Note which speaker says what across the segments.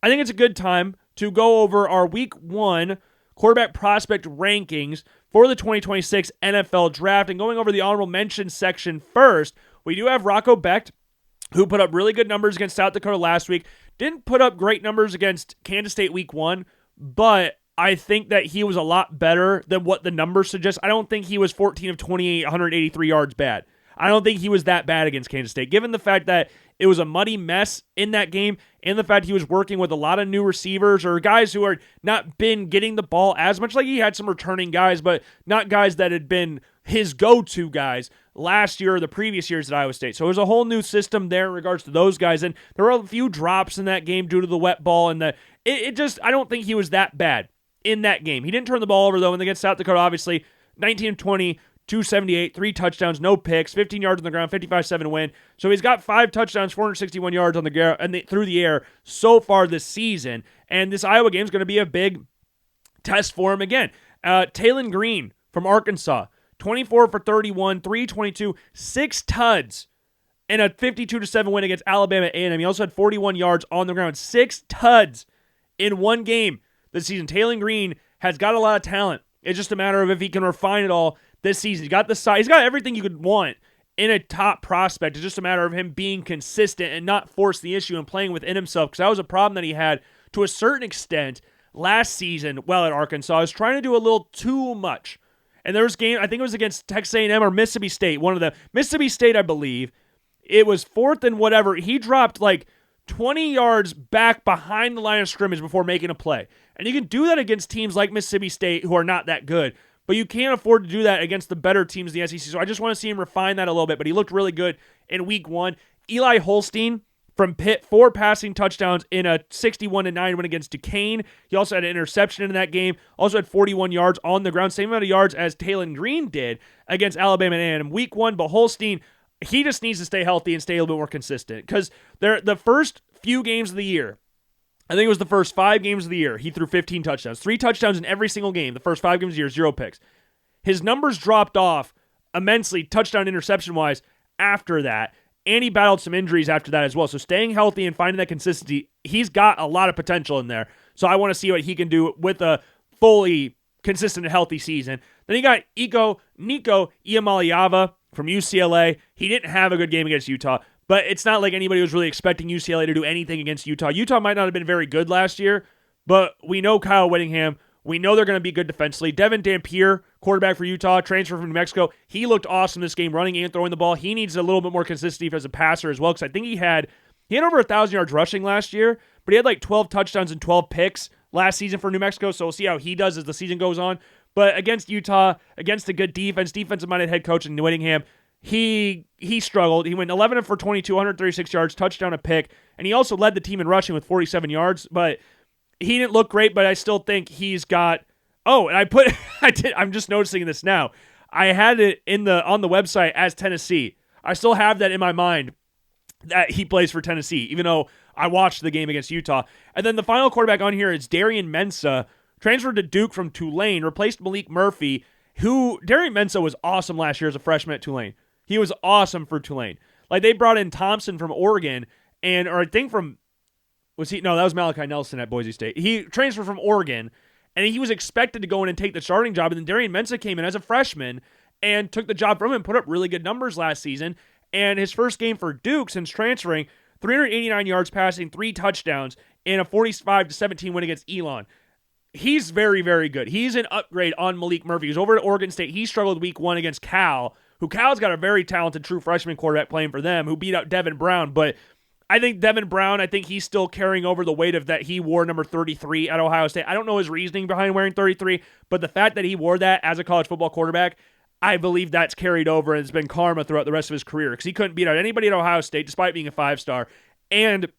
Speaker 1: I think it's a good time to go over our Week 1 quarterback prospect rankings for the 2026 NFL Draft. And going over the honorable mention section first, we do have Rocco Becht, who put up really good numbers against South Dakota last week. Didn't put up great numbers against Kansas State Week 1, but I think that he was a lot better than what the numbers suggest. I don't think he was 14 of 28, 183 yards bad. I don't think he was that bad against Kansas State, given the fact that it was a muddy mess in that game and the fact he was working with a lot of new receivers or guys who are not been getting the ball as much. Like he had some returning guys, but not guys that had been his go-to guys last year or the previous years at Iowa State. So there's a whole new system there in regards to those guys. And there were a few drops in that game due to the wet ball. And I don't think he was that bad in that game. He didn't turn the ball over, though, and against South Dakota, obviously, 19 of 20, 278, 3 touchdowns, no picks, 15 yards on the ground, 55-7 win. So he's got 5 touchdowns, 461 yards on the ground and through the air so far this season. And this Iowa game is going to be a big test for him again. Taylon Green from Arkansas, 24 for 31, 322, 6 tuds, and a 52-7 win against Alabama A&M. He also had 41 yards on the ground, 6 tuds in one game this season. Taylon Green has got a lot of talent. It's just a matter of if he can refine it all this season. He's got the size. He's got everything you could want in a top prospect. It's just a matter of him being consistent and not force the issue and playing within himself, because that was a problem that he had to a certain extent last season while at Arkansas. He was trying to do a little too much. And there was a game, I think it was against Texas A&M or Mississippi State, one of the Mississippi State, I believe. It was 4th and whatever. He dropped like 20 yards back behind the line of scrimmage before making a play. And you can do that against teams like Mississippi State who are not that good. But you can't afford to do that against the better teams in the SEC. So I just want to see him refine that a little bit. But he looked really good in Week 1. Eli Holstein from Pitt, 4 passing touchdowns in a 61-9 win against Duquesne. He also had an interception in that game. Also had 41 yards on the ground. Same amount of yards as Taylon Green did against Alabama A&M. Week 1, but Holstein, he just needs to stay healthy and stay a little bit more consistent. Because the first few games of the year, I think it was the first 5 games of the year, he threw 15 touchdowns. 3 touchdowns in every single game. The first 5 games of the year, 0 picks. His numbers dropped off immensely, touchdown interception-wise, after that. And he battled some injuries after that as well. So staying healthy and finding that consistency, he's got a lot of potential in there. So I want to see what he can do with a fully consistent and healthy season. Then you got Nico Iamaleava from UCLA. He didn't have a good game against Utah, but it's not like anybody was really expecting UCLA to do anything against Utah. Utah might not have been very good last year, but we know Kyle Whittingham. We know they're going to be good defensively. Devin Dampier, quarterback for Utah, transfer from New Mexico. He looked awesome this game, running and throwing the ball. He needs a little bit more consistency as a passer as well, because I think he had over 1,000 yards rushing last year, but he had like 12 touchdowns and 12 picks last season for New Mexico, so we'll see how he does as the season goes on. But against Utah, against a good defensive-minded head coach in Whittingham, he struggled. He went 11 for 22, 136 yards, touchdown, a pick, and he also led the team in rushing with 47 yards, but he didn't look great, but I still think he's got. Oh, and I'm just noticing this now. I had it on the website as Tennessee. I still have that in my mind that he plays for Tennessee, even though I watched the game against Utah. And then the final quarterback on here is Darian Mensah, transferred to Duke from Tulane, replaced Malik Murphy, who Darian Mensah was awesome last year as a freshman at Tulane. He was awesome for Tulane. Like, they brought in Thompson from Oregon, or I think from. No, that was Malachi Nelson at Boise State. He transferred from Oregon, and he was expected to go in and take the starting job, and then Darian Mensah came in as a freshman and took the job from him and put up really good numbers last season. And his first game for Duke since transferring, 389 yards passing, 3 touchdowns, and a 45-17 win against Elon. He's very, very good. He's an upgrade on Malik Murphy. He's over at Oregon State. He struggled Week 1 against Cal, who Cal's got a very talented true freshman quarterback playing for them, who beat out Devin Brown, but I think Devin Brown, he's still carrying over the weight of that he wore number 33 at Ohio State. I don't know his reasoning behind wearing 33, but the fact that he wore that as a college football quarterback, I believe that's carried over and it's been karma throughout the rest of his career, because he couldn't beat out anybody at Ohio State despite being a 5-star, and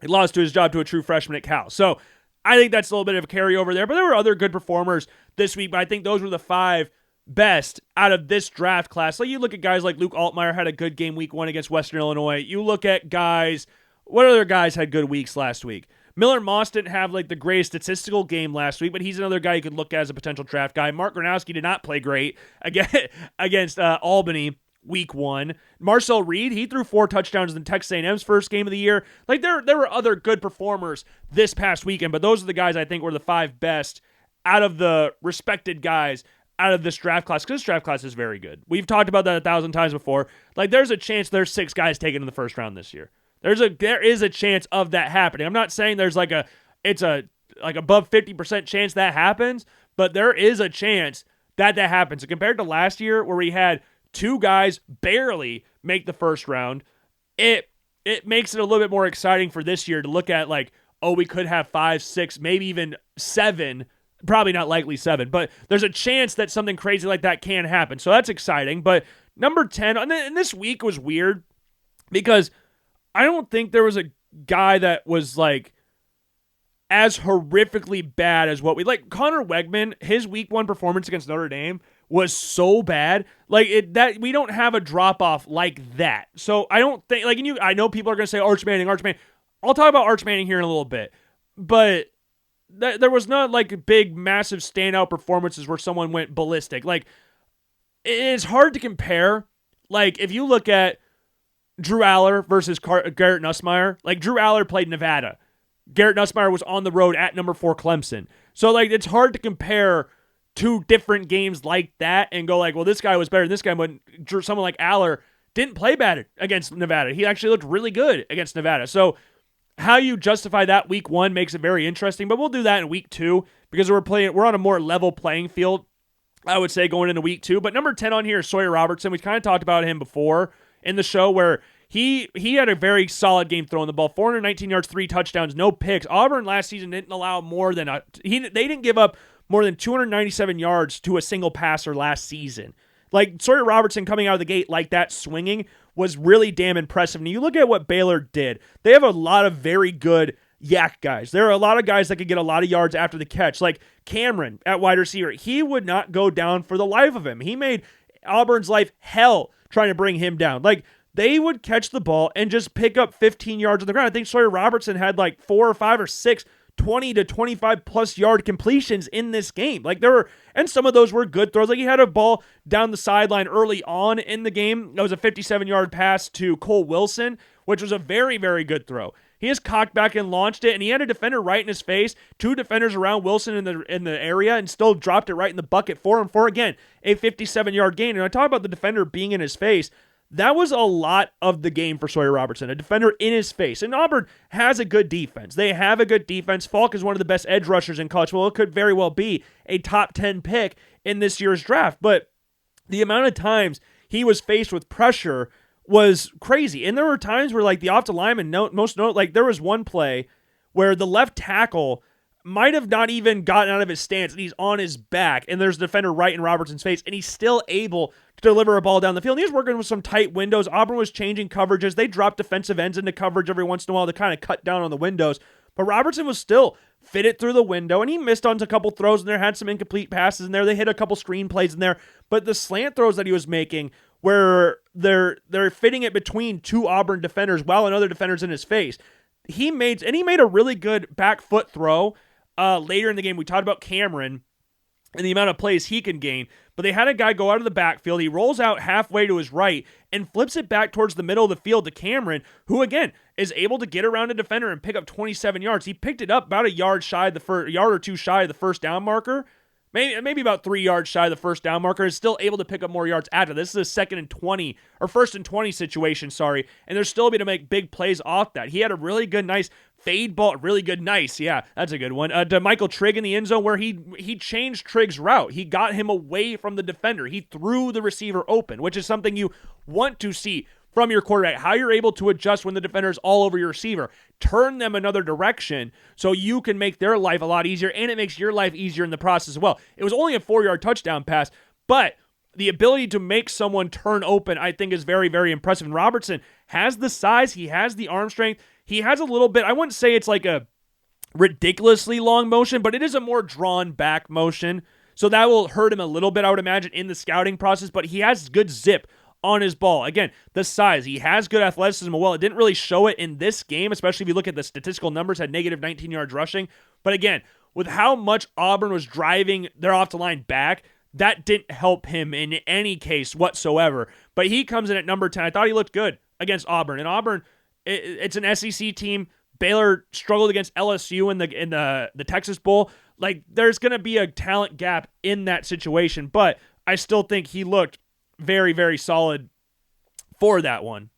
Speaker 1: he lost to his job to a true freshman at Cal. So I think that's a little bit of a carryover there, but there were other good performers this week, but I think those were the 5 best out of this draft class. Like, you look at guys like Luke Altmaier had a good game Week 1 against Western Illinois. You look at guys, what other guys had good weeks last week? Miller Moss didn't have like the greatest statistical game last week, but he's another guy you could look at as a potential draft guy. Mark Gronowski did not play great against Albany week 1. Marcel Reed, he threw 4 touchdowns in Texas A&M's first game of the year. Like, there were other good performers this past weekend, but those are the guys I think were the 5 best out of the respected guys out of this draft class, because this draft class is very good. We've talked about that 1,000 times before. Like, there's a chance there's 6 guys taken in the first round this year. There is a chance of that happening. I'm not saying there's it's above 50% chance that happens, but there is a chance that happens. So compared to last year where we had 2 guys barely make the first round, it makes it a little bit more exciting for this year to look at, like, oh, we could have 5, 6, maybe even 7. Probably not likely 7, but there's a chance that something crazy like that can happen. So that's exciting. But number 10, and this week was weird because I don't think there was a guy that was like as horrifically bad as what we like. Connor Wegman, his week 1 performance against Notre Dame was so bad. Like, that we don't have a drop off like that. So I don't think, like, I know people are going to say Arch Manning. I'll talk about Arch Manning here in a little bit, but there was not like big, massive standout performances where someone went ballistic. Like, it's hard to compare. Like, if you look at Drew Aller versus Garrett Nussmeier, like, Drew Aller played Nevada. Garrett Nussmeier was on the road at number 4 Clemson. So, like, it's hard to compare 2 different games like that and go like, well, this guy was better than this guy, but someone like Aller didn't play bad against Nevada. He actually looked really good against Nevada. So, how you justify that week 1 makes it very interesting, but we'll do that in week 2 because we're on a more level playing field, I would say, going into week 2. But number 10 on here is Sawyer Robertson. We kind of talked about him before in the show where he had a very solid game throwing the ball, 419 yards, 3 touchdowns, no picks. Auburn last season didn't allow more than they didn't give up more than 297 yards to a single passer last season. Like, Sawyer Robertson coming out of the gate like that, swinging, was really damn impressive. And you look at what Baylor did. They have a lot of very good yak guys. There are a lot of guys that could get a lot of yards after the catch. Like Cameron at wide receiver. He would not go down for the life of him. He made Auburn's life hell trying to bring him down. Like, they would catch the ball and just pick up 15 yards on the ground. I think Sawyer Robertson had like 4 or 5 or 6 20 to 25 plus yard completions in this game. Like, and some of those were good throws. Like, he had a ball down the sideline early on in the game. That was a 57-yard pass to Cole Wilson, which was a very, very good throw. He just cocked back and launched it, and he had a defender right in his face, 2 defenders around Wilson in the area, and still dropped it right in the bucket for him for, again, a 57-yard gain. And I talk about the defender being in his face. That was a lot of the game for Sawyer Robertson, a defender in his face. And Auburn has a good defense. They have a good defense. Falk is one of the best edge rushers in college. Well, it could very well be a top 10 pick in this year's draft. But the amount of times he was faced with pressure was crazy. And there were times where, like, the offensive lineman, like, there was one play where the left tackle might have not even gotten out of his stance, and he's on his back, and there's a defender right in Robertson's face, and he's still able to deliver a ball down the field. And he was working with some tight windows. Auburn was changing coverages. They dropped defensive ends into coverage every once in a while to kind of cut down on the windows. But Robertson was still fitted through the window, and he missed on a couple throws, and there had some incomplete passes in there. They hit a couple screen plays in there. But the slant throws that he was making, where they're fitting it between 2 Auburn defenders while another defender's in his face, he made a really good back foot throw. Later in the game, we talked about Cameron and the amount of plays he can gain, but they had a guy go out of the backfield. He rolls out halfway to his right and flips it back towards the middle of the field to Cameron, who, again, is able to get around a defender and pick up 27 yards. He picked it up about a yard or 2 shy of the first down marker. Maybe about 3 yards shy of the first down marker, is still able to pick up more yards after. This is a 2nd and 20, or 1st and 20 situation, and they're still able to make big plays off that. He had a really good, nice fade ball, yeah, that's a good one, to Michael Trigg in the end zone, where he changed Trigg's route. He got him away from the defender. He threw the receiver open, which is something you want to see from your quarterback, how you're able to adjust when the defender is all over your receiver. Turn them another direction so you can make their life a lot easier, and it makes your life easier in the process as well. It was only a 4-yard touchdown pass, but the ability to make someone turn open, I think, is very, very impressive. And Robertson has the size, he has the arm strength, he has a little bit, I wouldn't say it's like a ridiculously long motion, but it is a more drawn back motion. So that will hurt him a little bit, I would imagine, in the scouting process, but he has good zip on his ball. Again, the size. He has good athleticism. Well, it didn't really show it in this game, especially if you look at the statistical numbers, had negative 19 yards rushing. But again, with how much Auburn was driving their off the line back, that didn't help him in any case whatsoever. But he comes in at number 10. I thought he looked good against Auburn. And Auburn, it's an SEC team. Baylor struggled against LSU in the Texas Bowl. Like, there's going to be a talent gap in that situation. But I still think he looked very, very solid for that one.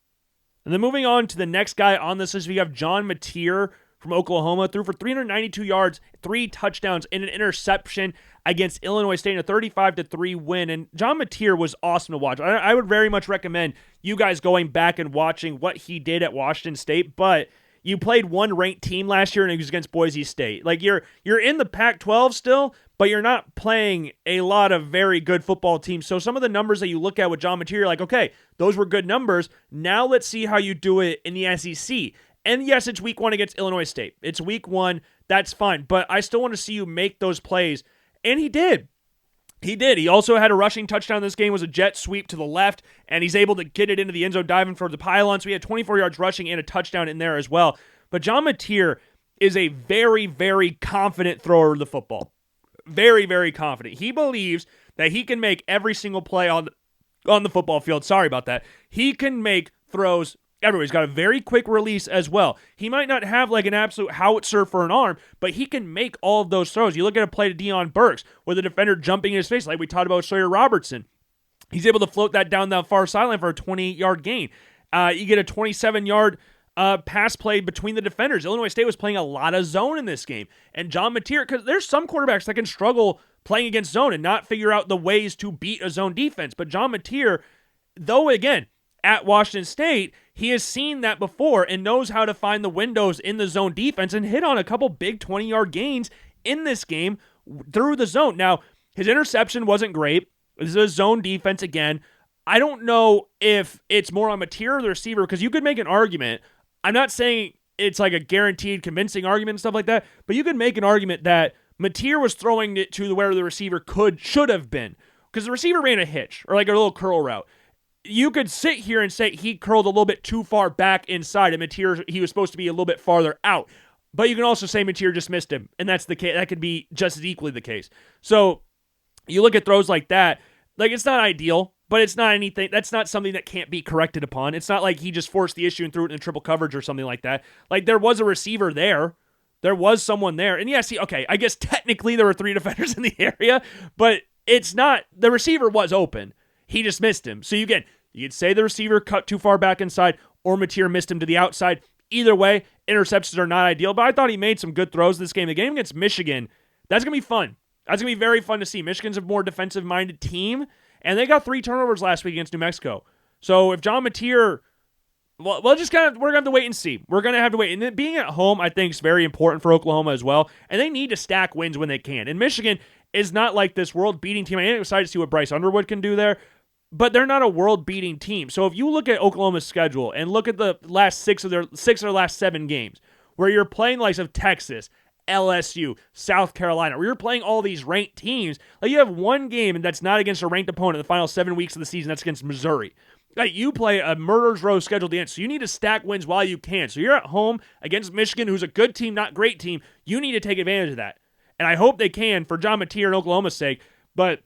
Speaker 1: And then moving on to the next guy on this list, we have John Mateer from Oklahoma. Threw for 392 yards, 3 touchdowns, and an interception against Illinois State in a 35-3 win. And John Mateer was awesome to watch. I would very much recommend you guys going back and watching what he did at Washington State. But you played one ranked team last year, and it was against Boise State. Like, you're in the Pac-12 still, but you're not playing a lot of very good football teams. So some of the numbers that you look at with John Mateer, you're like, okay, those were good numbers. Now let's see how you do it in the SEC. And yes, it's week 1 against Illinois State. It's week 1. That's fine. But I still want to see you make those plays. And he did. He did. He also had a rushing touchdown in this game. It was a jet sweep to the left, and he's able to get it into the end zone, diving for the pylon. So he had 24 yards rushing and a touchdown in there as well. But John Mateer is a very, very confident thrower of the football. Very, very confident. He believes that he can make every single play on the football field. Sorry about that. He can make throws everywhere. He's got a very quick release as well. He might not have like an absolute howitzer for an arm, but he can make all of those throws. You look at a play to Deion Burks with the defender jumping in his face, like we talked about Sawyer Robertson. He's able to float that down the far sideline for a 28-yard gain. You get a 27-yard pass play between the defenders. Illinois State was playing a lot of zone in this game. And John Mateer, because there's some quarterbacks that can struggle playing against zone and not figure out the ways to beat a zone defense. But John Mateer, though, again, at Washington State, he has seen that before and knows how to find the windows in the zone defense and hit on a couple big 20-yard gains in this game through the zone. Now, his interception wasn't great. This is a zone defense again. I don't know if it's more on Mateer or the receiver, because you could make an argument. I'm not saying it's like a guaranteed convincing argument and stuff like that, but you could make an argument that Mateer was throwing it to where the receiver should have been, because the receiver ran a hitch or like a little curl route. You could sit here and say he curled a little bit too far back inside, and Mateer, he was supposed to be a little bit farther out. But you can also say Mateer just missed him, and that's the case. That could be just as equally the case. So you look at throws like that, like, it's not ideal, but it's not anything. That's not something that can't be corrected upon. It's not like he just forced the issue and threw it in triple coverage or something like that. Like, there was a receiver there. There was someone there. And yes, I guess technically there were 3 defenders in the area, but it's not. The receiver was open. He just missed him. So you could say the receiver cut too far back inside, or Mateer missed him to the outside. Either way, interceptions are not ideal, but I thought he made some good throws this game. The game against Michigan, that's going to be fun. That's going to be very fun to see. Michigan's a more defensive-minded team, and they got 3 turnovers last week against New Mexico. So if John Mateer, we're going to have to wait and see. We're going to have to wait. And then being at home, I think, is very important for Oklahoma as well, and they need to stack wins when they can. And Michigan is not like this world-beating team. I'm excited to see what Bryce Underwood can do there, but they're not a world-beating team. So if you look at Oklahoma's schedule and look at the last 6 of their last 7 games, where you're playing the likes of Texas, LSU, South Carolina, where you're playing all these ranked teams, like, you have one game that's not against a ranked opponent in the final 7 weeks of the season. That's against Missouri. Like, you play a murderer's row schedule at the end, so you need to stack wins while you can. So you're at home against Michigan, who's a good team, not great team. You need to take advantage of that. And I hope they can for John Mateer and Oklahoma's sake. But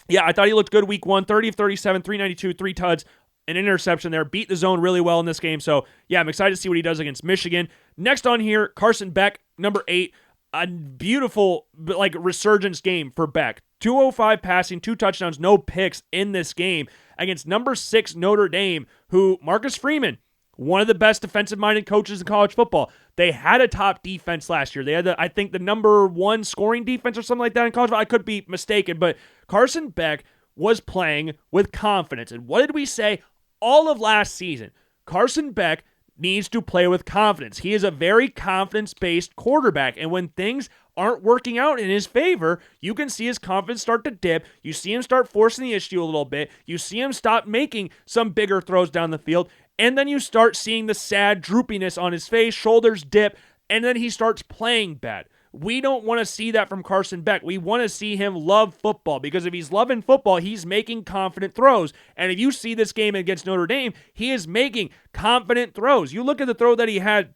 Speaker 1: yeah, I thought he looked good week 1, 30 of 37, 392, 3 tuds, an interception there. Beat the zone really well in this game. So yeah, I'm excited to see what he does against Michigan. Next on here, Carson Beck, number 8. A beautiful, like, resurgence game for Beck. 205 passing, 2 touchdowns, no picks in this game against number 6 Notre Dame, who Marcus Freeman, one of the best defensive-minded coaches in college football. They had a top defense last year. They had, I think, the number 1 scoring defense or something like that in college. I could be mistaken, but Carson Beck was playing with confidence. And what did we say all of last season? Carson Beck needs to play with confidence. He is a very confidence-based quarterback, and when things aren't working out in his favor, you can see his confidence start to dip. You see him start forcing the issue a little bit. You see him stop making some bigger throws down the field, and then you start seeing the sad droopiness on his face, shoulders dip, and then he starts playing bad. We don't want to see that from Carson Beck. We want to see him love football, because if he's loving football, he's making confident throws. And if you see this game against Notre Dame, he is making confident throws. You look at the throw that he had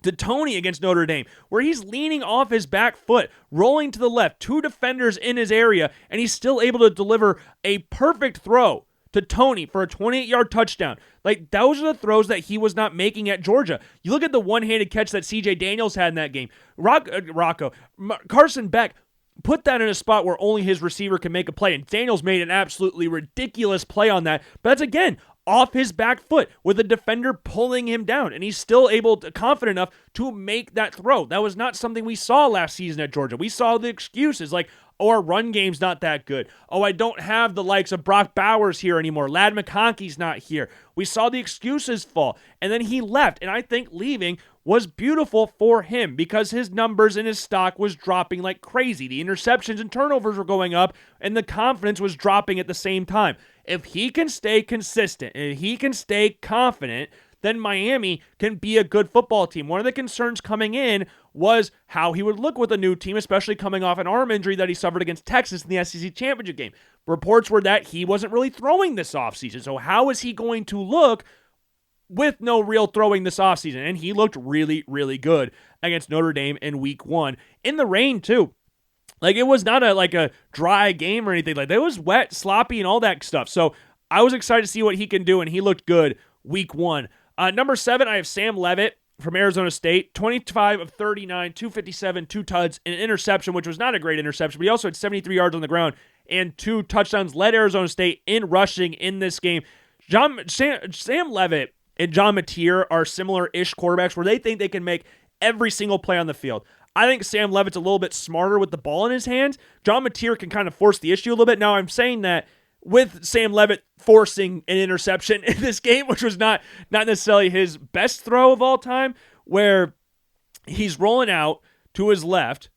Speaker 1: to Toney against Notre Dame, where he's leaning off his back foot, rolling to the left, 2 defenders in his area, and he's still able to deliver a perfect throw to Toney for a 28-yard touchdown. Like, those are the throws that he was not making at Georgia. You look at the one-handed catch that C.J. Daniels had in that game. Carson Beck put that in a spot where only his receiver can make a play, and Daniels made an absolutely ridiculous play on that. But that's, again, off his back foot with a defender pulling him down, and he's still confident enough to make that throw. That was not something we saw last season at Georgia. We saw the excuses like, oh, our run game's not that good. Oh, I don't have the likes of Brock Bowers here anymore. Ladd McConkey's not here. We saw the excuses fall, and then he left, and I think leaving was beautiful for him because his numbers and his stock was dropping like crazy. The interceptions and turnovers were going up, and the confidence was dropping at the same time. If he can stay consistent and if he can stay confident, then Miami can be a good football team. One of the concerns coming in was how he would look with a new team, especially coming off an arm injury that he suffered against Texas in the SEC championship game. Reports were that he wasn't really throwing this offseason. So how is he going to look with no real throwing this offseason? And he looked really, really good against Notre Dame in week 1. In the rain, too. Like, it was not a dry game or anything like that. It was wet, sloppy, and all that stuff. So I was excited to see what he can do, and he looked good week 1. Number 7, I have Sam Leavitt from Arizona State. 25 of 39, 257, 2 tuds, and an interception, which was not a great interception, but he also had 73 yards on the ground and 2 touchdowns. Led Arizona State in rushing in this game. Sam Leavitt and John Mateer are similar-ish quarterbacks where they think they can make every single play on the field. I think Sam Leavitt's a little bit smarter with the ball in his hands. John Mateer can kind of force the issue a little bit. Now, I'm saying that with Sam Leavitt forcing an interception in this game, which was not necessarily his best throw of all time, where he's rolling out to his left.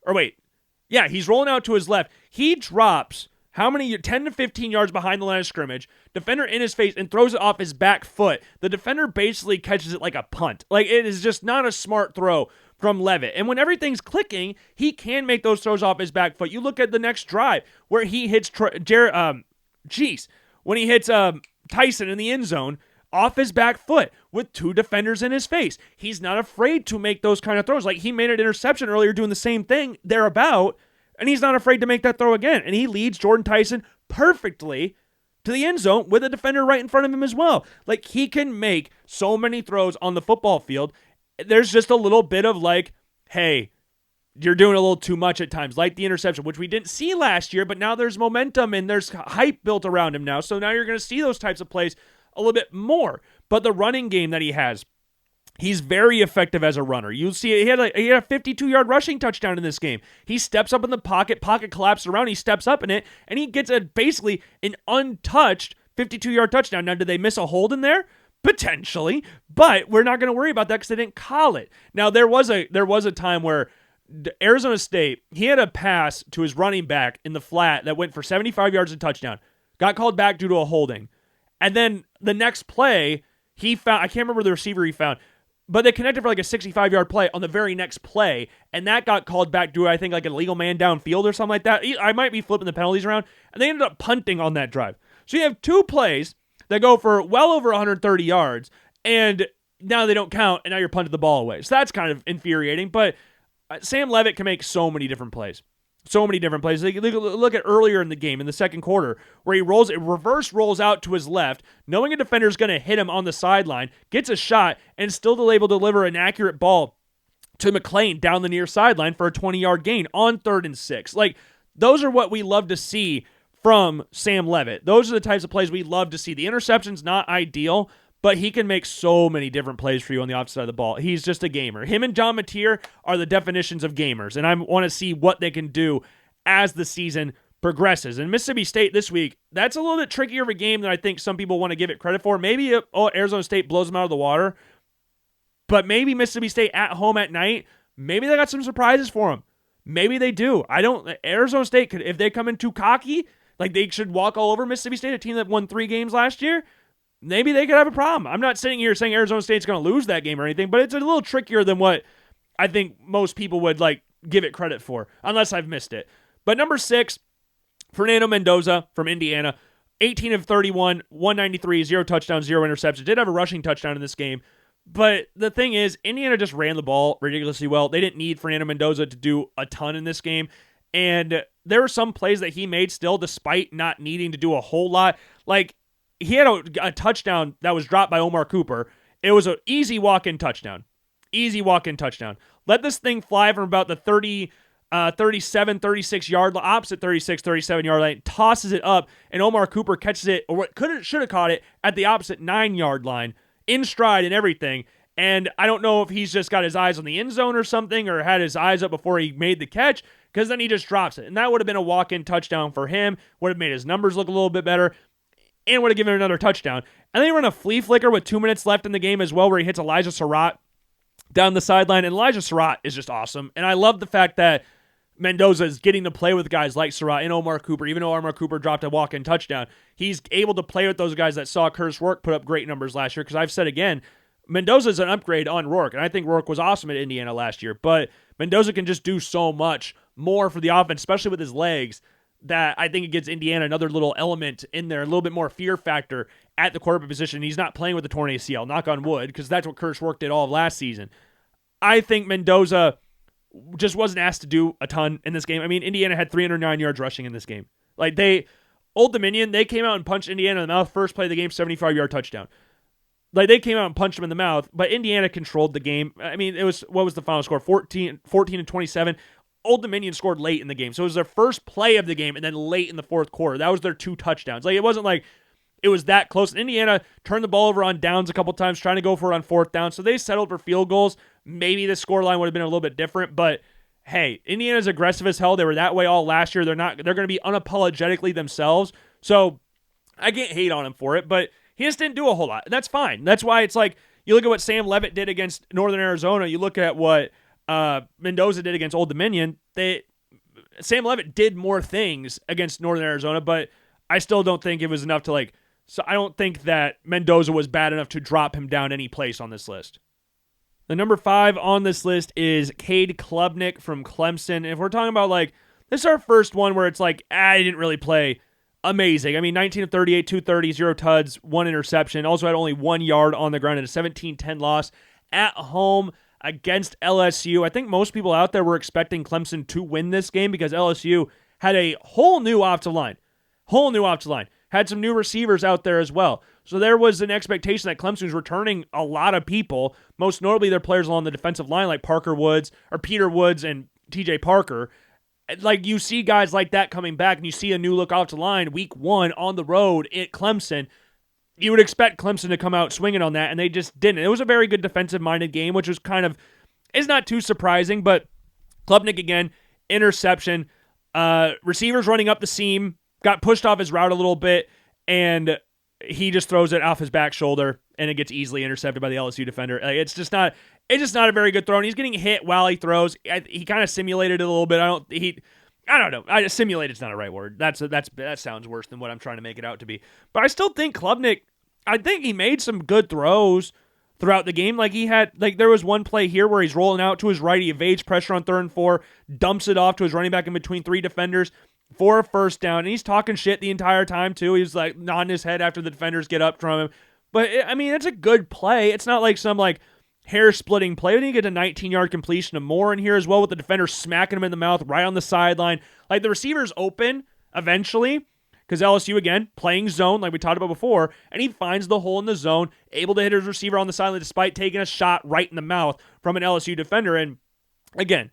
Speaker 1: He's rolling out to his left. He drops how many? 10 to 15 yards behind the line of scrimmage. Defender in his face and throws it off his back foot. The defender basically catches it like a punt. Like, it is just not a smart throw from Leavitt. And when everything's clicking, he can make those throws off his back foot. You look at the next drive where he hits when he hits Tyson in the end zone off his back foot with 2 defenders in his face. He's not afraid to make those kind of throws. Like, he made an interception earlier doing the same thing thereabout, and he's not afraid to make that throw again. And he leads Jordan Tyson perfectly to the end zone with a defender right in front of him as well. Like, he can make so many throws on the football field. There's just a little bit of like, hey, you're doing a little too much at times, like the interception, which we didn't see last year, but now there's momentum and there's hype built around him now. So now you're going to see those types of plays a little bit more. But the running game that he has, he's very effective as a runner. You'll see he had a 52-yard rushing touchdown in this game. He steps up in the pocket collapses around, he steps up in it, and he gets basically an untouched 52-yard touchdown. Now, did they miss a hold in there? Potentially, but we're not going to worry about that because they didn't call it. Now, there was a time where Arizona State, he had a pass to his running back in the flat that went for 75 yards and touchdown, got called back due to a holding. And then the next play, he found, I can't remember the receiver he found, but they connected for like a 65-yard play on the very next play, and that got called back due to, I think, like an illegal man downfield or something like that. I might be flipping the penalties around, and they ended up punting on that drive. So you have 2 plays that go for well over 130 yards, and now they don't count, and now you're punting the ball away. So that's kind of infuriating, but Sam Leavitt can make so many different plays. So many different plays. Look at earlier in the game, in the second quarter, where he reverse rolls out to his left, knowing a defender is going to hit him on the sideline, gets a shot, and still able to deliver an accurate ball to McClain down the near sideline for a 20-yard gain on 3rd and 6. Like, those are what we love to see from Sam Leavitt. Those are the types of plays we love to see. The interception's not ideal, but he can make so many different plays for you on the opposite side of the ball. He's just a gamer. Him and John Mateer are the definitions of gamers, and I want to see what they can do as the season progresses. And Mississippi State this week, that's a little bit trickier of a game than I think some people want to give it credit for. Maybe Arizona State blows them out of the water, but maybe Mississippi State at home at night, maybe they got some surprises for them. Maybe they do. Arizona State could, if they come in too cocky, like they should walk all over Mississippi State, a team that won 3 games last year, maybe they could have a problem. I'm not sitting here saying Arizona State's going to lose that game or anything, but it's a little trickier than what I think most people would like give it credit for, unless I've missed it. But number 6, Fernando Mendoza from Indiana, 18 of 31, 193, 0 touchdowns, 0 interceptions. Did have a rushing touchdown in this game. But the thing is, Indiana just ran the ball ridiculously well. They didn't need Fernando Mendoza to do a ton in this game. And there were some plays that he made still, despite not needing to do a whole lot. Like, he had a touchdown that was dropped by Omar Cooper. It was an easy walk-in touchdown. Easy walk-in touchdown. Let this thing fly from about the 37, 36 yard line, opposite 36, 37 yard line, tosses it up, and Omar Cooper catches it, or should have caught it, at the opposite 9 yard line, in stride and everything. And I don't know if he's just got his eyes on the end zone or something, or had his eyes up before he made the catch, because then he just drops it. And that would have been a walk-in touchdown for him, would have made his numbers look a little bit better, and would have given him another touchdown. And then he ran a flea flicker with 2 minutes left in the game as well, where he hits Elijah Surratt down the sideline. And Elijah Surratt is just awesome. And I love the fact that Mendoza is getting to play with guys like Surratt and Omar Cooper. Even though Omar Cooper dropped a walk-in touchdown, he's able to play with those guys that saw Curtis Rourke put up great numbers last year. Because I've said again, Mendoza is an upgrade on Rourke, and I think Rourke was awesome at Indiana last year. But Mendoza can just do so much more for the offense, especially with his legs, that I think it gives Indiana another little element in there, a little bit more fear factor at the quarterback position. He's not playing with the torn ACL, knock on wood, because that's what Curtis Rourke did all of last season. I think Mendoza just wasn't asked to do a ton in this game. I mean, Indiana had 309 yards rushing in this game. Like, Old Dominion, they came out and punched Indiana in the mouth. First play of the game, 75-yard touchdown. Like, they came out and punched him in the mouth, but Indiana controlled the game. I mean, what was the final score? 14 and 27. Old Dominion scored late in the game. So it was their first play of the game, and then late in the fourth quarter. That was their 2 touchdowns. Like, it wasn't like it was that close. Indiana turned the ball over on downs a couple times, trying to go for it on fourth down. So they settled for field goals. Maybe the scoreline would have been a little bit different, but hey, Indiana's aggressive as hell. They were that way all last year. They're going to be unapologetically themselves. So I can't hate on him for it, but he just didn't do a whole lot. That's fine. That's why it's like, you look at what Sam Levitt did against Northern Arizona. You look at what Mendoza did against Old Dominion. Sam Levitt did more things against Northern Arizona, but I still don't think it was enough to so I don't think that Mendoza was bad enough to drop him down any place on this list. The number 5 on this list is Cade Klubnik from Clemson. And if we're talking about this is our first one where it's he didn't really play amazing. I mean, 19 of 38, 230, 0 tuds, 1 interception. Also had only 1 yard on the ground in a 17-10 loss at home against LSU. I think most people out there were expecting Clemson to win this game because LSU had a whole new offensive line. Had some new receivers out there as well. So there was an expectation that Clemson was returning a lot of people, most notably their players along the defensive line like Peter Woods and TJ Parker. You see guys like that coming back, and you see a new look offensive line week 1 on the road at Clemson. You would expect Clemson to come out swinging on that, and they just didn't. It was a very good defensive-minded game, which was is not too surprising, but Klubnik again, interception. Receivers running up the seam, got pushed off his route a little bit, and he just throws it off his back shoulder, and it gets easily intercepted by the LSU defender. It's just not a very good throw, and he's getting hit while he throws. He kind of simulated it a little bit. I don't know. Simulated's not a right word. That sounds worse than what I'm trying to make it out to be. But I still think Klubnik, I think he made some good throws throughout the game. There was one play here where he's rolling out to his right, he evades pressure on 3rd and 4, dumps it off to his running back in between 3 defenders for a first down, and he's talking shit the entire time too. He's nodding his head after the defenders get up from him. But it's a good play. It's not like some hair-splitting play. I think he gets a 19-yard completion to Moore in here as well, with the defender smacking him in the mouth right on the sideline. The receiver's open eventually, because LSU, again, playing zone like we talked about before, and he finds the hole in the zone, able to hit his receiver on the sideline despite taking a shot right in the mouth from an LSU defender. And again,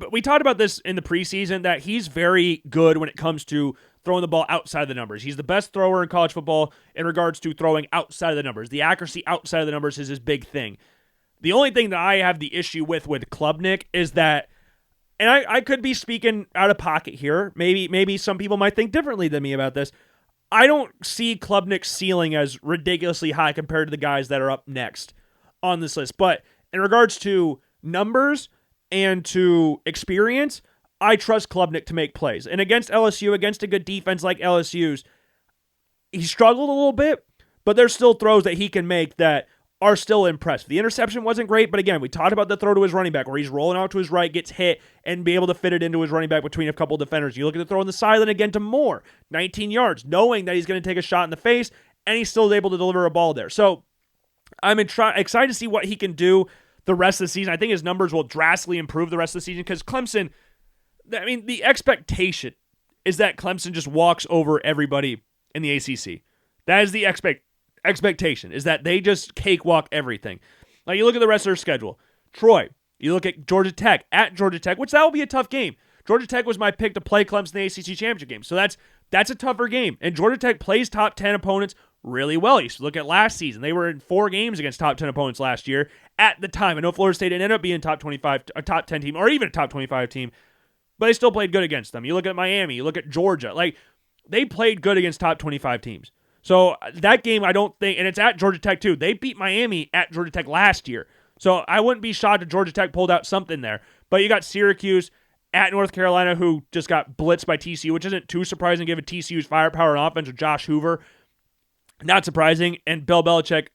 Speaker 1: we talked about this in the preseason, that he's very good when it comes to throwing the ball outside of the numbers. He's the best thrower in college football in regards to throwing outside of the numbers. The accuracy outside of the numbers is his big thing. The only thing that I have the issue with Klubnik is that, and I could be speaking out of pocket here, maybe some people might think differently than me about this, I don't see Klubnik's ceiling as ridiculously high compared to the guys that are up next on this list. But in regards to numbers and to experience, I trust Klubnik to make plays. And against LSU, against a good defense like LSU's, he struggled a little bit, but there's still throws that he can make that are still impressive. The interception wasn't great, but again, we talked about the throw to his running back where he's rolling out to his right, gets hit, and be able to fit it into his running back between a couple defenders. You look at the throw on the sideline again to Moore, 19 yards, knowing that he's going to take a shot in the face, and he's still able to deliver a ball there. So I'm excited to see what he can do the rest of the season. I think his numbers will drastically improve the rest of the season because Clemson, I mean, the expectation is that Clemson just walks over everybody in the ACC. That is the expectation, is that they just cakewalk everything. Like, you look at the rest of their schedule. Troy, you look at Georgia Tech, which that will be a tough game. Georgia Tech was my pick to play Clemson in the ACC championship game. So that's a tougher game. And Georgia Tech plays top 10 opponents really well. You look at last season. They were in 4 games against top 10 opponents last year at the time. I know Florida State ended up being top 25, a top 10 team, or even a top 25 team, but they still played good against them. You look at Miami, you look at Georgia. Like, they played good against top 25 teams. So that game, I don't think, and it's at Georgia Tech too. They beat Miami at Georgia Tech last year. So I wouldn't be shocked if Georgia Tech pulled out something there. But you got Syracuse at North Carolina, who just got blitzed by TCU, which isn't too surprising given TCU's firepower and offense with Josh Hoover. Not surprising. And Bill Belichick,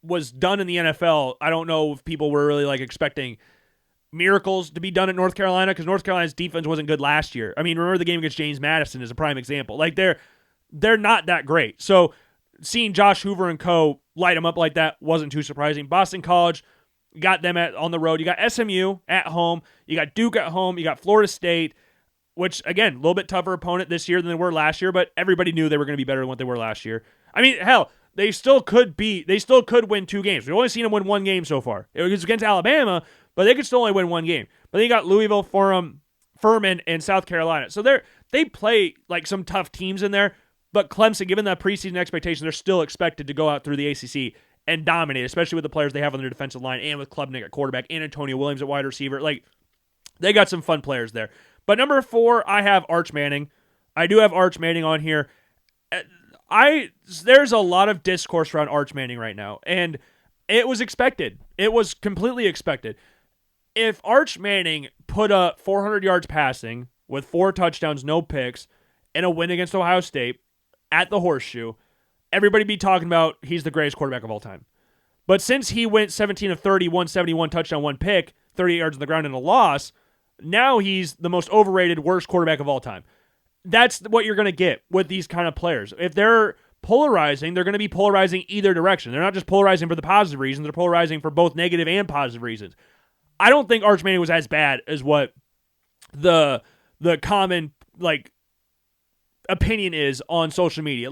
Speaker 1: was done in the NFL. I don't know if people were really expecting miracles to be done at North Carolina, because North Carolina's defense wasn't good last year. I mean, remember the game against James Madison is a prime example. They're not that great. So seeing Josh Hoover and co. light them up like that wasn't too surprising. Boston College, got them on the road. You got SMU at home. You got Duke at home. You got Florida State, which, again, a little bit tougher opponent this year than they were last year, but everybody knew they were going to be better than what they were last year. I mean, hell, they still could win 2 games. We've only seen them win 1 game so far. It was against Alabama, but they could still only win 1 game. But then you got Louisville, Furman, and South Carolina. So they play some tough teams in there, but Clemson, given that preseason expectation, they're still expected to go out through the ACC and dominate, especially with the players they have on their defensive line and with Klubnik at quarterback and Antonio Williams at wide receiver. They got some fun players there. But number 4, I have Arch Manning. I do have Arch Manning on here. There's a lot of discourse around Arch Manning right now, and it was expected. It was completely expected. If Arch Manning put up 400 yards passing with 4 touchdowns, no picks, and a win against Ohio State at the Horseshoe, everybody be talking about he's the greatest quarterback of all time. But since he went 17 of 30, 171 touchdown, 1 pick, 38 yards on the ground, and a loss, now he's the most overrated, worst quarterback of all time. That's what you're going to get with these kind of players. If they're polarizing, they're going to be polarizing either direction. They're not just polarizing for the positive reasons. They're polarizing for both negative and positive reasons. I don't think Arch Manning was as bad as what the common opinion is on social media.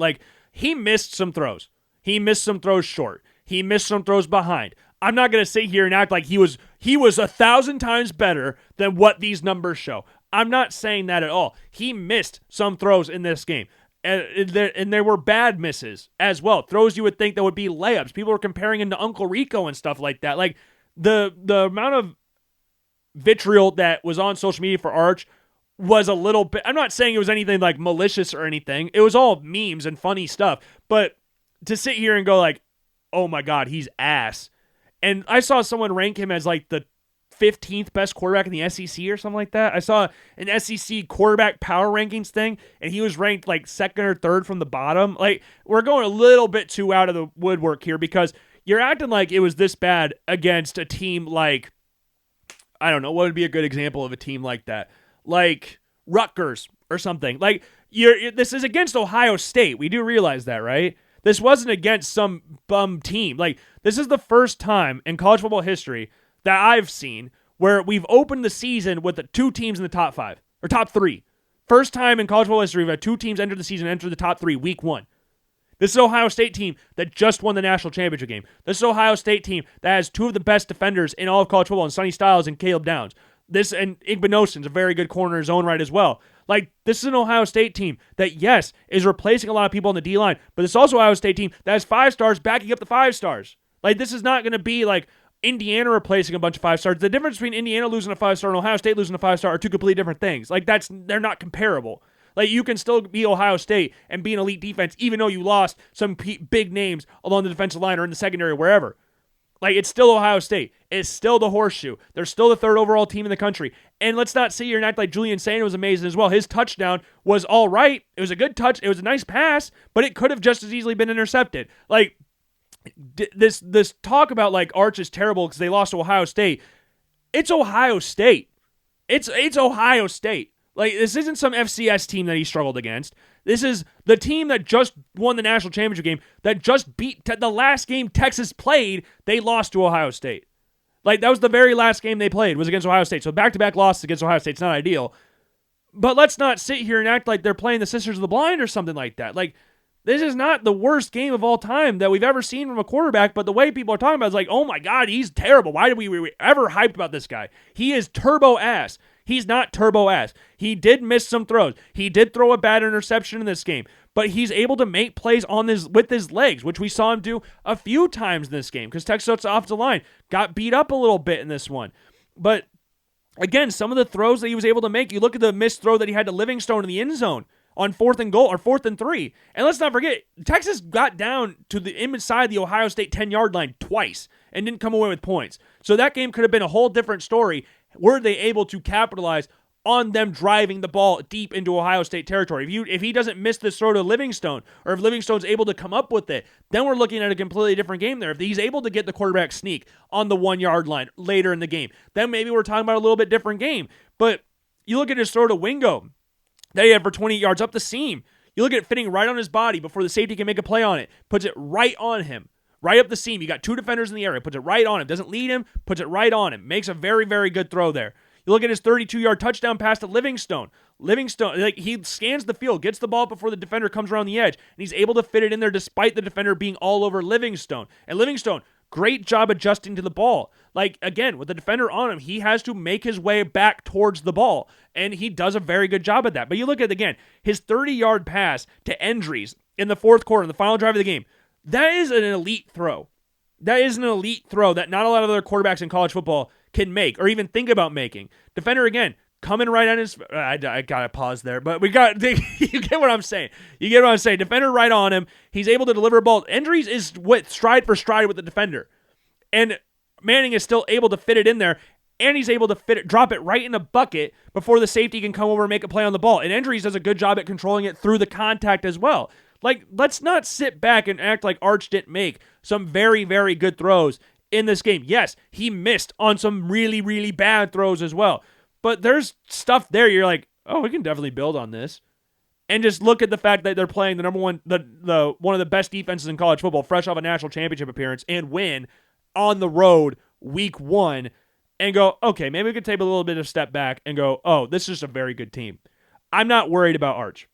Speaker 1: He missed some throws. He missed some throws short. He missed some throws behind. I'm not going to sit here and act like he was 1,000 times better than what these numbers show. I'm not saying that at all. He missed some throws in this game. And there were bad misses as well. Throws you would think that would be layups. People were comparing him to Uncle Rico and stuff like that. The amount of vitriol that was on social media for Arch was a little bit... I'm not saying it was anything malicious or anything. It was all memes and funny stuff. But to sit here and go oh my God, he's ass. And I saw someone rank him as the 15th best quarterback in the SEC or something like that. I saw an SEC quarterback power rankings thing, and he was ranked 2nd or 3rd from the bottom. We're going a little bit too out of the woodwork here, because you're acting like it was this bad against a team I don't know, what would be a good example of a team like that? Rutgers or something. This is against Ohio State. We do realize that, right? This wasn't against some bum team. This is the first time in college football history that I've seen where we've opened the season with 2 teams in the top 5 or top 3. First time in college football history we've had 2 teams enter the season and enter the top 3 week 1. This is Ohio State team that just won the national championship game. This is Ohio State team that has 2 of the best defenders in all of college football, in Sonny Styles and Caleb Downs. And Igbenoson's a very good corner in his own right as well. This is an Ohio State team that, yes, is replacing a lot of people on the D-line, but it's also an Ohio State team that has 5 stars backing up the 5 stars. This is not going to be Indiana replacing a bunch of 5 stars. The difference between Indiana losing a 5-star and Ohio State losing a 5-star are 2 completely different things. They're not comparable. You can still be Ohio State and be an elite defense, even though you lost some big names along the defensive line or in the secondary or wherever. It's still Ohio State. It's still the Horseshoe. They're still the 3rd overall team in the country. And let's not sit here and act like Julian Sanders was amazing as well. His touchdown was all right. It was a good touch. It was a nice pass, but it could have just as easily been intercepted. This talk about Arch is terrible because they lost to Ohio State. It's Ohio State. It's Ohio State. Like, this isn't some FCS team that he struggled against. This is the team that just won the national championship game, that just beat the last game Texas played, they lost to Ohio State. Like, that was the very last game they played, was against Ohio State. So back-to-back losses against Ohio State. It's not ideal. But let's not sit here and act like they're playing the Sisters of the Blind or something like that. Like, this is not the worst game of all time that we've ever seen from a quarterback, but the way people are talking about it is like, oh my God, he's terrible. Why did we ever hype about this guy? He is turbo ass. He's not turbo ass. He did miss some throws. He did throw a bad interception in this game, but he's able to make plays on this with his legs, which we saw him do a few times in this game because Texas offensive line got beat up a little bit in this one. But again, some of the throws that he was able to make, you look at the missed throw that he had to Livingstone in the end zone on 4th and goal or 4th and 3. And let's not forget, Texas got down to the inside the Ohio State 10-yard line twice and didn't come away with points. So that game could have been a whole different story. Were they able to capitalize on them driving the ball deep into Ohio State territory? If he doesn't miss this throw to Livingstone, or if Livingstone's able to come up with it, then we're looking at a completely different game there. If he's able to get the quarterback sneak on the 1-yard line later in the game, then maybe we're talking about a little bit different game. But you look at his throw to Wingo that he had for 28 yards up the seam. You look at it fitting right on his body before the safety can make a play on it. Puts it right on him. Right up the seam. You got 2 defenders in the area. Puts it right on him. Doesn't lead him. Puts it right on him. Makes a very, very good throw there. You look at his 32-yard touchdown pass to Livingstone. Livingstone, like, he scans the field, gets the ball before the defender comes around the edge, and he's able to fit it in there despite the defender being all over Livingstone. And Livingstone, great job adjusting to the ball. Like, again, with the defender on him, he has to make his way back towards the ball, and he does a very good job at that. But you look at, again, his 30-yard pass to Endries in the 4th quarter, in the final drive of the game. That is an elite throw. That is an elite throw that not a lot of other quarterbacks in college football can make or even think about making. Defender, again, coming right on his... I got to pause there, but you get what I'm saying. You get what I'm saying. Defender right on him. He's able to deliver a ball. Endries is stride for stride with the defender. And Manning is still able to fit it in there, and he's able to drop it right in a bucket before the safety can come over and make a play on the ball. And Endries does a good job at controlling it through the contact as well. Like, let's not sit back and act like Arch didn't make some very, very good throws in this game. Yes, he missed on some really, really bad throws as well. But there's stuff there you're like, oh, we can definitely build on this. And just look at the fact that they're playing the number one, the one of the best defenses in college football, fresh off a national championship appearance, and win on the road week 1, and go, okay, maybe we could take a little bit of step back and go, oh, this is a very good team. I'm not worried about Arch.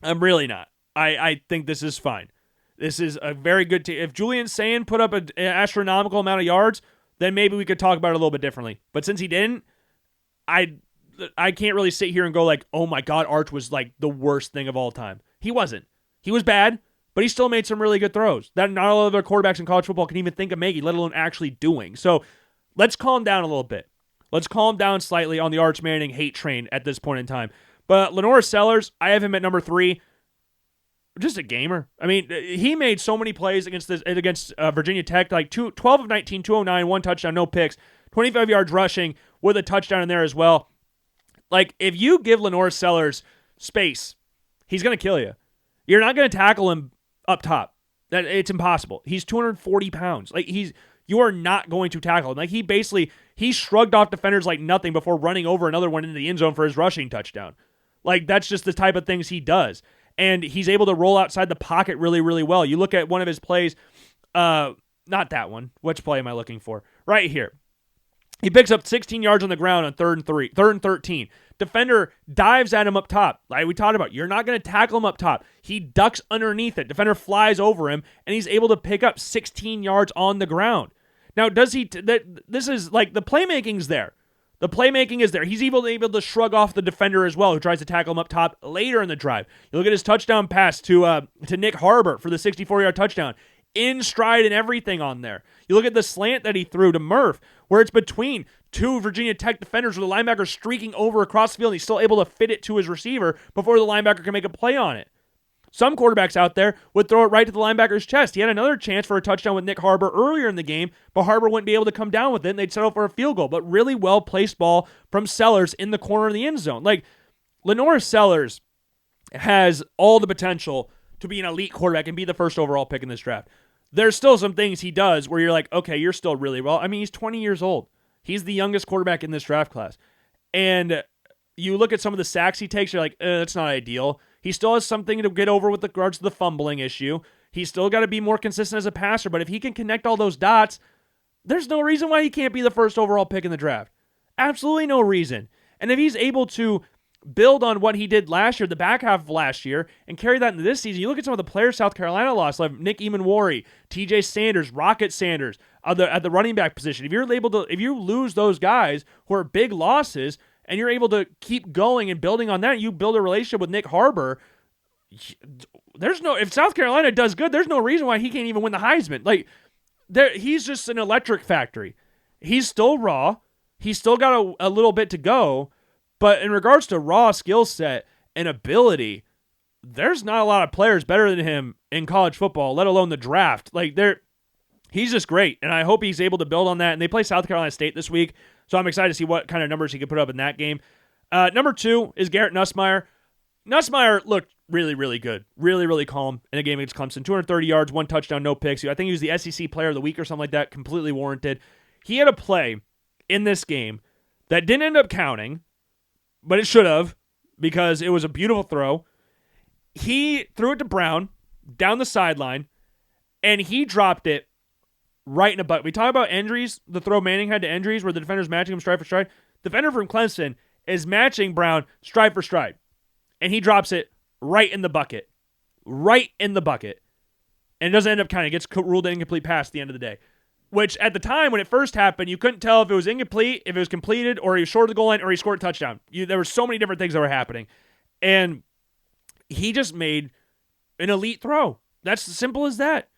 Speaker 1: I'm really not. I think this is fine. This is a very good team. If Julian Sayin put up an astronomical amount of yards, then maybe we could talk about it a little bit differently. But since he didn't, I can't really sit here and go like, oh my God, Arch was like the worst thing of all time. He wasn't. He was bad, but he still made some really good throws that not all other quarterbacks in college football can even think of making, let alone actually doing. So let's calm down a little bit. Let's calm down slightly on the Arch Manning hate train at this point in time. But Lenore Sellers, I have him at number 3. Just a gamer. I mean, he made so many plays against Virginia Tech, like 12 of 19, 209, 1 touchdown, no picks, 25 yards rushing with a touchdown in there as well. Like, if you give Lenore Sellers space, he's going to kill you. You're not going to tackle him up top. It's impossible. He's 240 pounds. Like, you are not going to tackle him. Like, he shrugged off defenders like nothing before running over another one into the end zone for his rushing touchdown. Like, that's just the type of things he does. And he's able to roll outside the pocket really, really well. You look at one of his plays, not that one. Which play am I looking for? Right here. He picks up 16 yards on the ground on 3rd and 13. Defender dives at him up top. Like we talked about, you're not going to tackle him up top. He ducks underneath it. Defender flies over him, and he's able to pick up 16 yards on the ground. Now, does he? This is like the playmaking's there. The playmaking is there. He's able to shrug off the defender as well, who tries to tackle him up top later in the drive. You look at his touchdown pass to Nick Harbor for the 64-yard touchdown. In stride and everything on there. You look at the slant that he threw to Murph, where it's between 2 Virginia Tech defenders with the linebacker streaking over across the field, and he's still able to fit it to his receiver before the linebacker can make a play on it. Some quarterbacks out there would throw it right to the linebacker's chest. He had another chance for a touchdown with Nick Harbor earlier in the game, but Harbor wouldn't be able to come down with it, and they'd settle for a field goal. But really well-placed ball from Sellers in the corner of the end zone. Like, Lenore Sellers has all the potential to be an elite quarterback and be the first overall pick in this draft. There's still some things he does where you're like, okay, you're still really well. I mean, he's 20 years old. He's the youngest quarterback in this draft class. And you look at some of the sacks he takes, you're like, that's not ideal. He still has something to get over with regards to the fumbling issue. He's still got to be more consistent as a passer, but if he can connect all those dots, there's no reason why he can't be the first overall pick in the draft. Absolutely no reason. And if he's able to build on what he did last year, the back half of last year, and carry that into this season, you look at some of the players South Carolina lost, like Nick Emanwari, TJ Sanders, Rocket Sanders, at the running back position. If you lose those guys who are big losses, and you're able to keep going and building on that, you build a relationship with Nick Harbor. If South Carolina does good, there's no reason why he can't even win the Heisman. Like, he's just an electric factory. He's still raw. He's still got a little bit to go. But in regards to raw skill set and ability, there's not a lot of players better than him in college football, let alone the draft. He's just great, and I hope he's able to build on that. And they play South Carolina State this week, so I'm excited to see what kind of numbers he can put up in that game. Number 2 is Garrett Nussmeier. Nussmeier looked really, really good. Really, really calm in a game against Clemson. 230 yards, 1 touchdown, no picks. I think he was the SEC Player of the Week or something like that. Completely warranted. He had a play in this game that didn't end up counting, but it should have, because it was a beautiful throw. He threw it to Brown down the sideline, and he dropped it right in a butt. We talk about injuries, the throw Manning had to injuries where the defender's matching him stride for stride. The defender from Clemson is matching Brown stride for stride, and he drops it right in the bucket. Right in the bucket. And it doesn't end up counting. It gets ruled an incomplete pass at the end of the day. Which, at the time, when it first happened, you couldn't tell if it was incomplete, if it was completed, or he was short of the goal line, or he scored a touchdown. There were so many different things that were happening. And he just made an elite throw. That's as simple as that.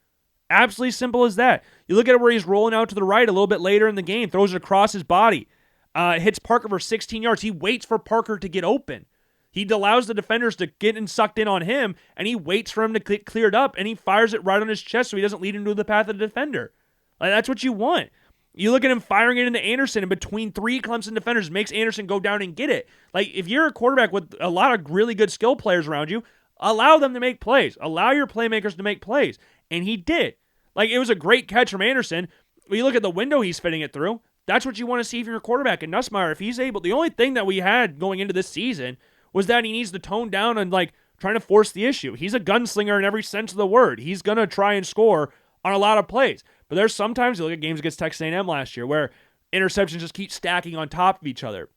Speaker 1: Absolutely simple as that. You look at it where he's rolling out to the right a little bit later in the game, throws it across his body, hits Parker for 16 yards. He waits for Parker to get open. He allows the defenders to get sucked in on him, and he waits for him to get cleared up, and he fires it right on his chest so he doesn't lead into the path of the defender. That's what you want. You look at him firing it into Anderson in between 3 Clemson defenders, makes Anderson go down and get it. If you're a quarterback with a lot of really good skill players around you, allow them to make plays. Allow your playmakers to make plays. And he did. It was a great catch from Anderson. When you look at the window he's fitting it through, that's what you want to see from your quarterback. And Nussmeier, if he's able, the only thing that we had going into this season was that he needs to tone down and trying to force the issue. He's a gunslinger in every sense of the word. He's going to try and score on a lot of plays. But there's sometimes, you look at games against Texas A&M last year, where interceptions just keep stacking on top of each other.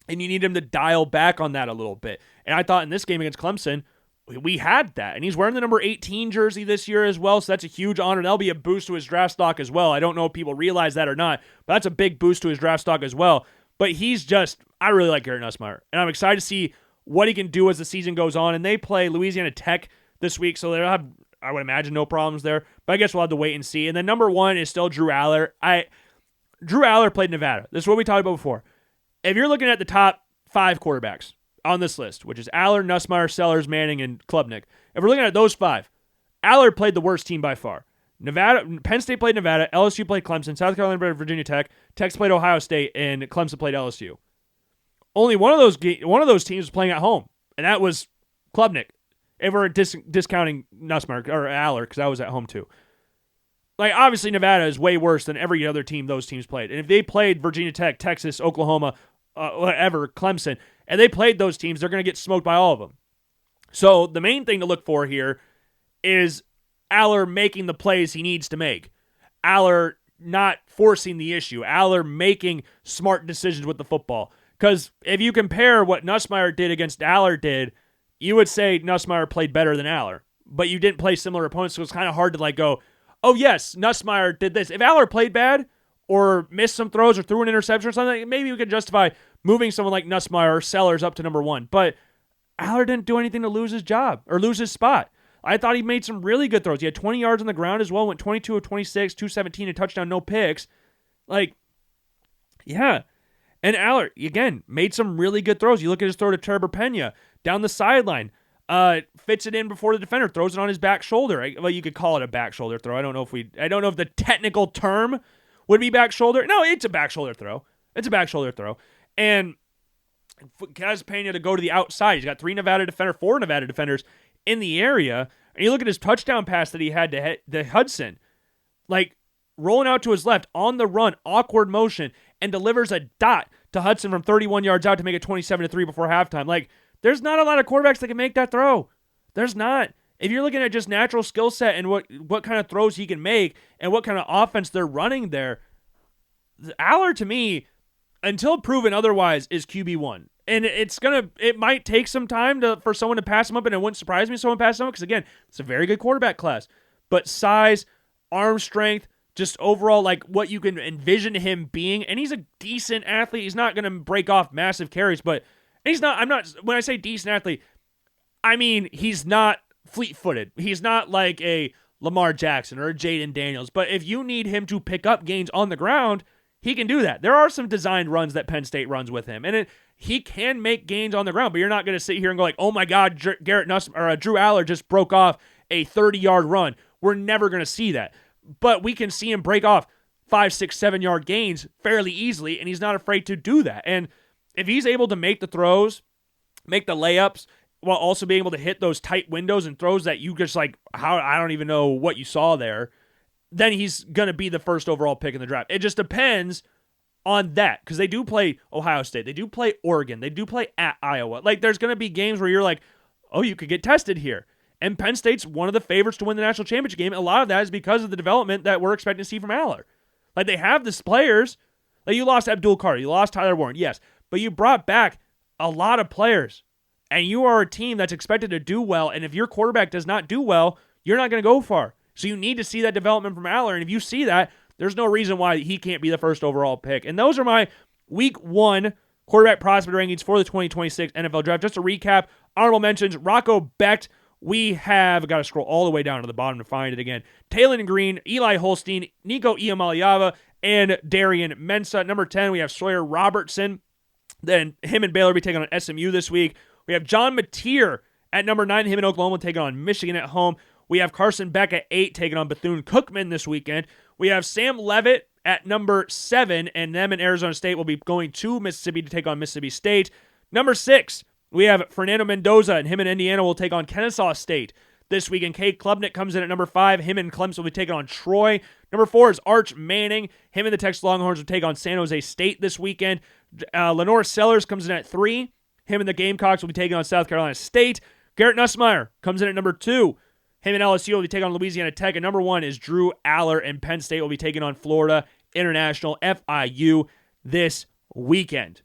Speaker 1: And you need him to dial back on that a little bit. And I thought in this game against Clemson, we had that. And he's wearing the number 18 jersey this year as well, so that's a huge honor. That'll be a boost to his draft stock as well. I don't know if people realize that or not, but that's a big boost to his draft stock as well. But I really like Garrett Nussmeier. And I'm excited to see what he can do as the season goes on. And they play Louisiana Tech this week, so they'll have, I would imagine, no problems there. But I guess we'll have to wait and see. And then number 1 is still Drew Aller. Drew Aller played Nevada. This is what we talked about before. If you're looking at the top 5 quarterbacks on this list, which is Aller, Nussmeier, Sellers, Manning, and Klubnik, if we're looking at those 5, Aller played the worst team by far. Penn State played Nevada, LSU played Clemson, South Carolina played Virginia Tech, Texas played Ohio State, and Clemson played LSU. Only one of those teams was playing at home, and that was Klubnik. If we're discounting Nussmeier or Aller, because I was at home too. Obviously, Nevada is way worse than every other team those teams played. And if they played Virginia Tech, Texas, Oklahoma, whatever, Clemson, and they played those teams, they're going to get smoked by all of them. So the main thing to look for here is Aller making the plays he needs to make. Aller not forcing the issue. Aller making smart decisions with the football. Because if you compare what Nussmeier did against Aller did, you would say Nussmeier played better than Aller. But you didn't play similar opponents, so it's kind of hard to go, oh yes, Nussmeier did this. If Aller played bad or missed some throws or threw an interception or something, maybe we could justify moving someone like Nussmeier or Sellers up to number 1. But Aller didn't do anything to lose his job or lose his spot. I thought he made some really good throws. He had 20 yards on the ground as well, went 22 of 26, 217, a touchdown, no picks. Yeah. And Aller, again, made some really good throws. You look at his throw to Trevor Pena down the sideline, fits it in before the defender, throws it on his back shoulder. Well, you could call it a back shoulder throw. I don't know if the technical term would be back shoulder. No, it's a back shoulder throw. It's a back shoulder throw. And has Pena to go to the outside. He's got 4 Nevada defenders in the area. And you look at his touchdown pass that he had to Hudson, rolling out to his left on the run, awkward motion, and delivers a dot to Hudson from 31 yards out to make it 27-3 before halftime. Like, there's not a lot of quarterbacks that can make that throw. There's not. If you're looking at just natural skill set and what kind of throws he can make and what kind of offense they're running there, Aller, to me, until proven otherwise, is QB1. And it might take some time for someone to pass him up, and it wouldn't surprise me if someone passed him up because, again, it's a very good quarterback class. But size, arm strength, just overall, like, what you can envision him being, and he's a decent athlete. He's not going to break off massive carries, but when I say decent athlete, I mean he's not fleet-footed. He's not like a Lamar Jackson or a Jaden Daniels. But if you need him to pick up gains on the ground, he can do that. There are some designed runs that Penn State runs with him, and he can make gains on the ground. But you're not going to sit here and go like, "Oh my God, Drew Aller just broke off a 30-yard run." We're never going to see that, but we can see him break off 5, 6, 7-yard gains fairly easily, and he's not afraid to do that. And if he's able to make the throws, make the layups, while also being able to hit those tight windows and throws that you just like, I don't even know what you saw there, then he's going to be the first overall pick in the draft. It just depends on that, because they do play Ohio State. They do play Oregon. They do play at Iowa. Like, there's going to be games where you're like, oh, you could get tested here. And Penn State's one of the favorites to win the national championship game. And a lot of that is because of the development that we're expecting to see from Aller. Like, they have these players. Like, you lost Abdul Carter. You lost Tyler Warren. Yes. But you brought back a lot of players. And you are a team that's expected to do well. And if your quarterback does not do well, you're not going to go far. So you need to see that development from Aller. And if you see that, there's no reason why he can't be the first overall pick. And those are my week 1 quarterback prospect rankings for the 2026 NFL Draft. Just to recap, honorable mentions, Rocco Becht. We have got to scroll all the way down to the bottom to find it again. Taylon Green, Eli Holstein, Nico Iamaleava, and Darian Mensah. Number 10, we have Sawyer Robertson. Then him and Baylor will be taking on SMU this week. We have John Mateer at number 9. Him and Oklahoma taking on Michigan at home. We have Carson Beck at 8 taking on Bethune-Cookman this weekend. We have Sam Levitt at number 7, and them and Arizona State will be going to Mississippi to take on Mississippi State. Number 6, we have Fernando Mendoza, and him and Indiana will take on Kennesaw State this weekend. Cade Klubnik comes in at number 5. Him and Clemson will be taking on Troy. Number 4 is Arch Manning. Him and the Texas Longhorns will take on San Jose State this weekend. Lenore Sellers comes in at 3. Him and the Gamecocks will be taking on South Carolina State. Garrett Nussmeier comes in at number 2. Him and LSU will be taking on Louisiana Tech. And number 1 is Drew Aller, and Penn State will be taking on Florida International, FIU, this weekend.